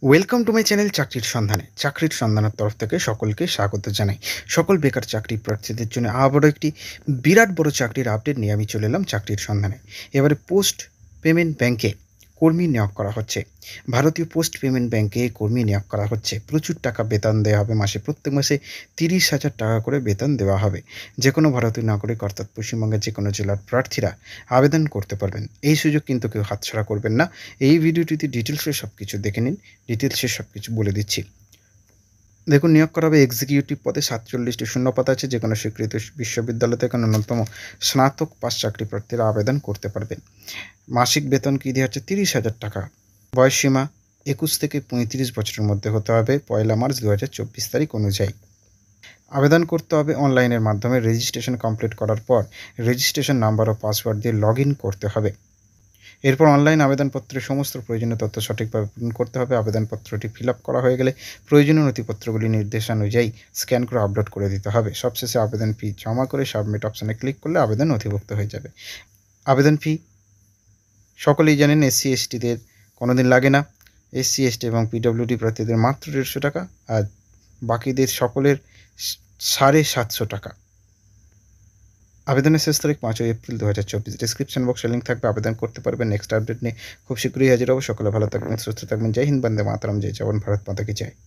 Welcome to my channel চাকরির সন্ধানের তরফ থেকে সকলকে স্বাগত জানাই। সকল বেকার চাকরি প্রার্থীদের জন্য আবারও একটি বিরাট বড় চাকরির আপডেট নিয়ে আমি চলে এলাম চাকরির সন্ধানে। এবারে পোস্ট পেমেন্ট ব্যাংকে কর্মী নিয়োগ করা হচ্ছে। ভারতীয় পোস্ট পেমেন্ট ব্যাংকে কর্মী নিয়োগ করা হচ্ছে। প্রচুর টাকা বেতন দেওয়া হবে মাসে, প্রত্যেক মাসে 30,000 টাকা করে বেতন দেওয়া হবে। যে কোনো ভারতীয় নাগরিক অর্থাৎ পশ্চিমবঙ্গের যে কোনো জেলার প্রার্থীরা আবেদন করতে পারবেন। এই সুযোগ কিন্তু কেউ হাতছাড়া করবেন না। এই ভিডিওটিতে ডিটেলসে সব কিছু দেখে নিন। ডিটেলসে সব কিছু বলে দিচ্ছি। দেখুন, নিয়োগ করা হবে এক্সিকিউটিভ পদে 47টি শূন্যপদ আছে। যে কোনো স্বীকৃত বিশ্ববিদ্যালয় থেকে ন্যূনতম স্নাতক পাস চাকরি প্রার্থীরা আবেদন করতে পারবেন। মাসিক বেতন কি দেওয়া হচ্ছে? 30,000 টাকা। বয়সসীমা 21 থেকে 35 বছরের মধ্যে হতে হবে 1 মার্চ 2024 তারিখ অনুযায়ী। আবেদন করতে হবে অনলাইনের মাধ্যমে। রেজিস্ট্রেশন কমপ্লিট করার পর রেজিস্ট্রেশন নাম্বার ও পাসওয়ার্ড দিয়ে লগ ইন করতে হবে। এরপর অনলাইন আবেদনপত্রের সমস্ত প্রয়োজনীয় তথ্য সঠিকভাবে পূরণ করতে হবে। আবেদনপত্রটি ফিল আপ করা হয়ে গেলে প্রয়োজনীয় নথিপত্রগুলি নির্দেশানুযায়ী স্ক্যান করে আপলোড করে দিতে হবে। সবশেষে আবেদন ফি জমা করে সাবমিট অপশানে ক্লিক করলে আবেদন নথিভুক্ত হয়ে যাবে। আবেদন ফি সকলেই জানেন, এসসি এসটিদের কোনোদিন লাগে না। এসসি এসটি এবং পিডব্লিউডি প্রার্থীদের মাত্র 150 টাকা, আর বাকিদের সকলের 750 টাকা। আবেদনের শেষ তারিখ 5 এপ্রিল 2024। ডিসক্রিপশন বক্সে লিঙ্ক থাকবে, আবেদন করতে পারবেন। নেক্সট আপডেট নিয়ে খুব শীঘ্রই হাজির হবো। সকলে ভালো থাকবেন, সুস্থ থাকবেন। জয় হিন্দ, বন্দে মাতরম, জয় জওয়ান, ভারত মাতা কি জয়।